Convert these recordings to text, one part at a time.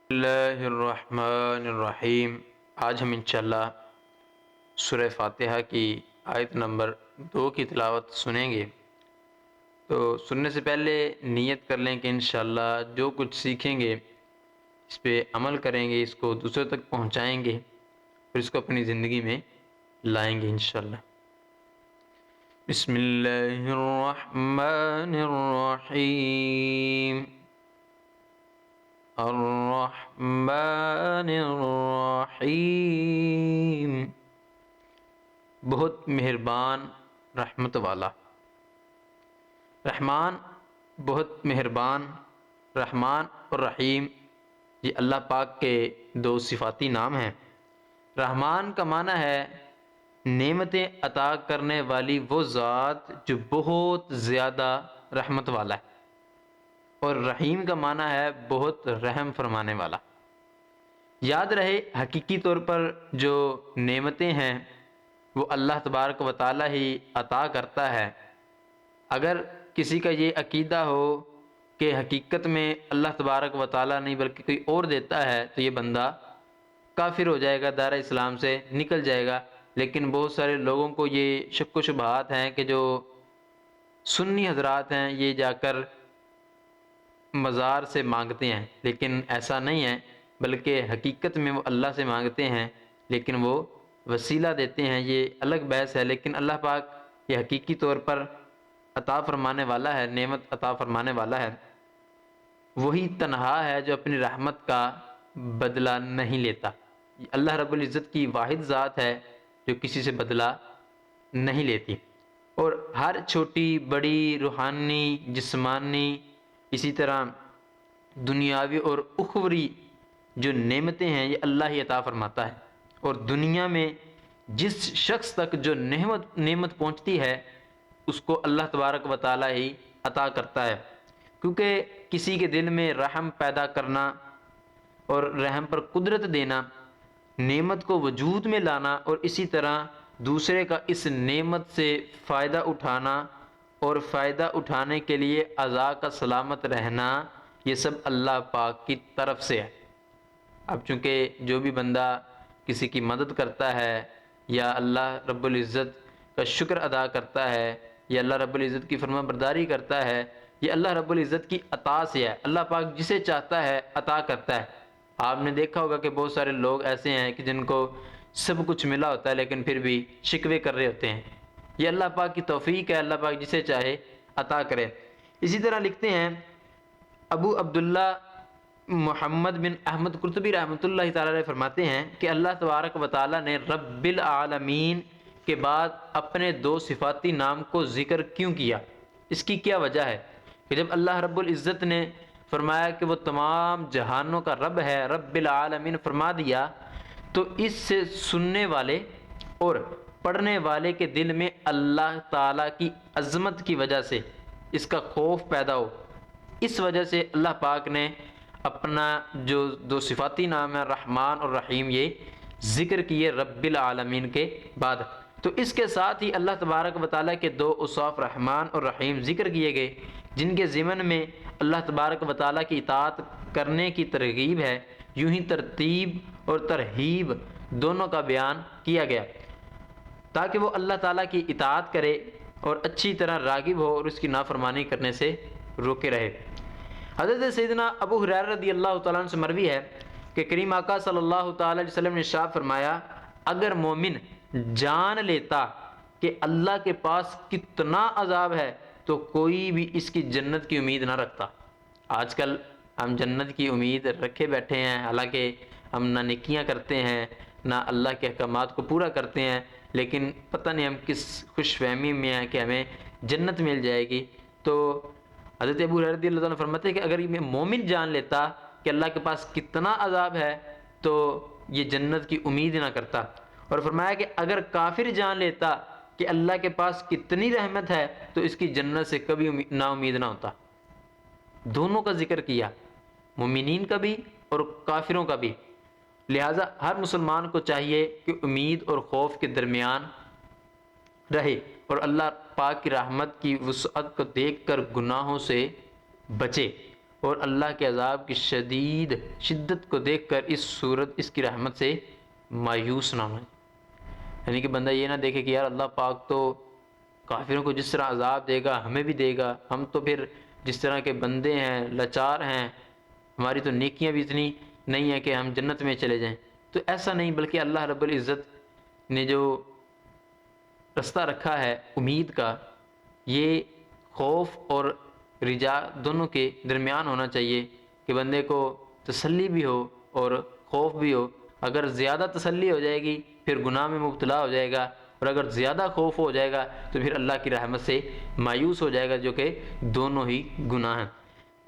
اللہ الرحمن الرحیم۔ آج ہم انشاءاللہ سورہ فاتحہ کی آیت نمبر 2 کی تلاوت سنیں گے۔ تو سننے سے پہلے نیت کر لیں کہ انشاءاللہ جو کچھ سیکھیں گے اس پہ عمل کریں گے، اس کو دوسروں تک پہنچائیں گے، پھر اس کو اپنی زندگی میں لائیں گے انشاءاللہ۔ بسم اللہ الرحمن الرحیم۔ الرحمن الرحیم، بہت مہربان رحمت والا۔ رحمان بہت مہربان، رحمان اور رحیم یہ اللہ پاک کے دو صفاتی نام ہیں۔ رحمان کا معنی ہے نعمتیں عطا کرنے والی وہ ذات جو بہت زیادہ رحمت والا ہے، اور رحیم کا معنی ہے بہت رحم فرمانے والا۔ یاد رہے حقیقی طور پر جو نعمتیں ہیں وہ اللہ تبارک و تعالی ہی عطا کرتا ہے۔ اگر کسی کا یہ عقیدہ ہو کہ حقیقت میں اللہ تبارک و تعالی نہیں بلکہ کوئی اور دیتا ہے تو یہ بندہ کافر ہو جائے گا، دائرہ اسلام سے نکل جائے گا۔ لیکن بہت سارے لوگوں کو یہ شک و شبہات ہیں کہ جو سنی حضرات ہیں یہ جا کر مزار سے مانگتے ہیں، لیکن ایسا نہیں ہے، بلکہ حقیقت میں وہ اللہ سے مانگتے ہیں لیکن وہ وسیلہ دیتے ہیں۔ یہ الگ بحث ہے، لیکن اللہ پاک یہ حقیقی طور پر عطا فرمانے والا ہے، نعمت عطا فرمانے والا ہے۔ وہی تنہا ہے جو اپنی رحمت کا بدلہ نہیں لیتا۔ اللہ رب العزت کی واحد ذات ہے جو کسی سے بدلہ نہیں لیتی، اور ہر چھوٹی بڑی روحانی، جسمانی، اسی طرح دنیاوی اور اخروی جو نعمتیں ہیں یہ اللہ ہی عطا فرماتا ہے۔ اور دنیا میں جس شخص تک جو نعمت پہنچتی ہے اس کو اللہ تبارک و تعالی ہی عطا کرتا ہے، کیونکہ کسی کے دل میں رحم پیدا کرنا اور رحم پر قدرت دینا، نعمت کو وجود میں لانا، اور اسی طرح دوسرے کا اس نعمت سے فائدہ اٹھانا اور فائدہ اٹھانے کے لیے عزا کا سلامت رہنا، یہ سب اللہ پاک کی طرف سے ہے۔ اب چونکہ جو بھی بندہ کسی کی مدد کرتا ہے یا اللہ رب العزت کا شکر ادا کرتا ہے یا اللہ رب العزت کی فرما برداری کرتا ہے، یہ اللہ رب العزت کی عطا سے ہے۔ اللہ پاک جسے چاہتا ہے عطا کرتا ہے۔ آپ نے دیکھا ہوگا کہ بہت سارے لوگ ایسے ہیں کہ جن کو سب کچھ ملا ہوتا ہے لیکن پھر بھی شکوے کر رہے ہوتے ہیں۔ یہ اللہ پاک کی توفیق ہے، اللہ پاک جسے چاہے عطا کرے۔ اسی طرح لکھتے ہیں ابو عبداللہ محمد بن احمد قرطبی رحمۃ اللہ تعالی علیہ فرماتے ہیں کہ اللہ تبارک و تعالی نے رب العالمین کے بعد اپنے دو صفاتی نام کو ذکر کیوں کیا؟ اس کی کیا وجہ ہے کہ جب اللہ رب العزت نے فرمایا کہ وہ تمام جہانوں کا رب ہے، رب العالمین فرما دیا، تو اس سے سننے والے اور پڑھنے والے کے دل میں اللہ تعالیٰ کی عظمت کی وجہ سے اس کا خوف پیدا ہو۔ اس وجہ سے اللہ پاک نے اپنا جو دو صفاتی نام ہے رحمان اور رحیم یہ ذکر کیے رب العالمین کے بعد۔ تو اس کے ساتھ ہی اللہ تبارک و تعالیٰ کے دو اوصاف رحمان اور رحیم ذکر کیے گئے جن کے ضمن میں اللہ تبارک و تعالیٰ کی اطاعت کرنے کی ترغیب ہے۔ یوں ہی ترتیب اور ترہیب دونوں کا بیان کیا گیا تاکہ وہ اللہ تعالیٰ کی اطاعت کرے اور اچھی طرح راغب ہو اور اس کی نافرمانی کرنے سے روکے رہے۔ حضرت سیدنا ابو ہریرہ رضی اللہ تعالیٰ عنہ سے مروی ہے کہ کریم آقا صلی اللہ تعالیٰ علیہ وسلم نے ارشاد فرمایا، اگر مومن جان لیتا کہ اللہ کے پاس کتنا عذاب ہے تو کوئی بھی اس کی جنت کی امید نہ رکھتا۔ آج کل ہم جنت کی امید رکھے بیٹھے ہیں، حالانکہ ہم نہ نیکیاں کرتے ہیں نہ اللہ کے احکامات کو پورا کرتے ہیں، لیکن پتہ نہیں ہم کس خوش فہمی میں ہیں کہ ہمیں جنت مل جائے گی۔ تو حضرت ابو ہریرہ رضی اللہ عنہ فرماتے ہیں کہ اگر یہ مومن جان لیتا کہ اللہ کے پاس کتنا عذاب ہے تو یہ جنت کی امید نہ کرتا، اور فرمایا کہ اگر کافر جان لیتا کہ اللہ کے پاس کتنی رحمت ہے تو اس کی جنت سے کبھی نا امید نہ ہوتا۔ دونوں کا ذکر کیا، مومنین کا بھی اور کافروں کا بھی۔ لہٰذا ہر مسلمان کو چاہیے کہ امید اور خوف کے درمیان رہے اور اللہ پاک کی رحمت کی وسعت کو دیکھ کر گناہوں سے بچے اور اللہ کے عذاب کی شدت کو دیکھ کر اس کی رحمت سے مایوس نہ ہوں۔ یعنی کہ بندہ یہ نہ دیکھے کہ یار اللہ پاک تو کافروں کو جس طرح عذاب دے گا ہمیں بھی دے گا، ہم تو پھر جس طرح کے بندے ہیں، لاچار ہیں، ہماری تو نیکیاں بھی اتنی نہیں ہیں کہ ہم جنت میں چلے جائیں۔ تو ایسا نہیں، بلکہ اللہ رب العزت نے جو رستہ رکھا ہے امید کا، یہ خوف اور رجا دونوں کے درمیان ہونا چاہیے کہ بندے کو تسلی بھی ہو اور خوف بھی ہو۔ اگر زیادہ تسلی ہو جائے گی پھر گناہ میں مبتلا ہو جائے گا، اور اگر زیادہ خوف ہو جائے گا تو پھر اللہ کی رحمت سے مایوس ہو جائے گا، جو کہ دونوں ہی گناہ ہیں۔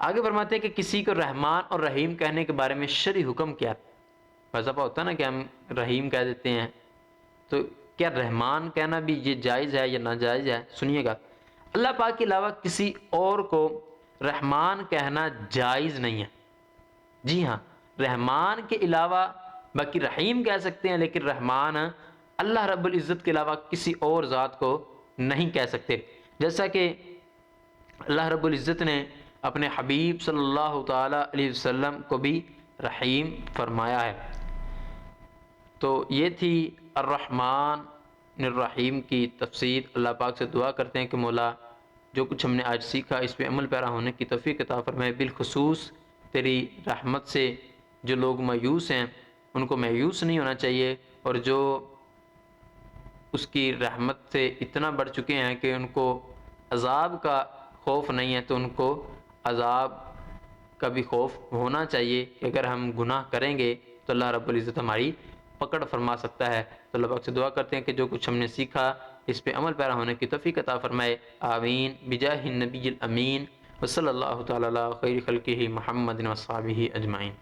آگے فرماتے ہیں کہ کسی کو رحمان اور رحیم کہنے کے بارے میں شرعی حکم کیا ہے؟ بعض دفعہ ہوتا ہے نا کہ ہم رحیم کہہ دیتے ہیں، تو کیا رحمان کہنا بھی یہ جائز ہے یا ناجائز ہے؟ سنیے گا، اللہ پاک کے علاوہ کسی اور کو رحمان کہنا جائز نہیں ہے۔ جی ہاں، رحمان کے علاوہ باقی رحیم کہہ سکتے ہیں، لیکن رحمان اللہ رب العزت کے علاوہ کسی اور ذات کو نہیں کہہ سکتے، جیسا کہ اللہ رب العزت نے اپنے حبیب صلی اللہ تعالی علیہ وسلم کو بھی رحیم فرمایا ہے۔ تو یہ تھی الرحمن الرحیم کی تفسیر۔ اللہ پاک سے دعا کرتے ہیں کہ مولا جو کچھ ہم نے آج سیکھا اس پہ عمل پیرا ہونے کی توفیق عطا فرمائے۔ بالخصوص تیری رحمت سے جو لوگ مایوس ہیں ان کو مایوس نہیں ہونا چاہیے، اور جو اس کی رحمت سے اتنا بڑھ چکے ہیں کہ ان کو عذاب کا خوف نہیں ہے، تو ان کو عذاب کا بھی خوف ہونا چاہیے کہ اگر ہم گناہ کریں گے تو اللہ رب العزت ہماری پکڑ فرما سکتا ہے۔ تو اللہ پاک سے دعا کرتے ہیں کہ جو کچھ ہم نے سیکھا اس پہ عمل پیرا ہونے کی توفیق عطا فرمائے، آمین بجاہ النبی الامین، وصلی اللہ تعالی علی خیر خلقہ محمد و صحابہ اجمعین۔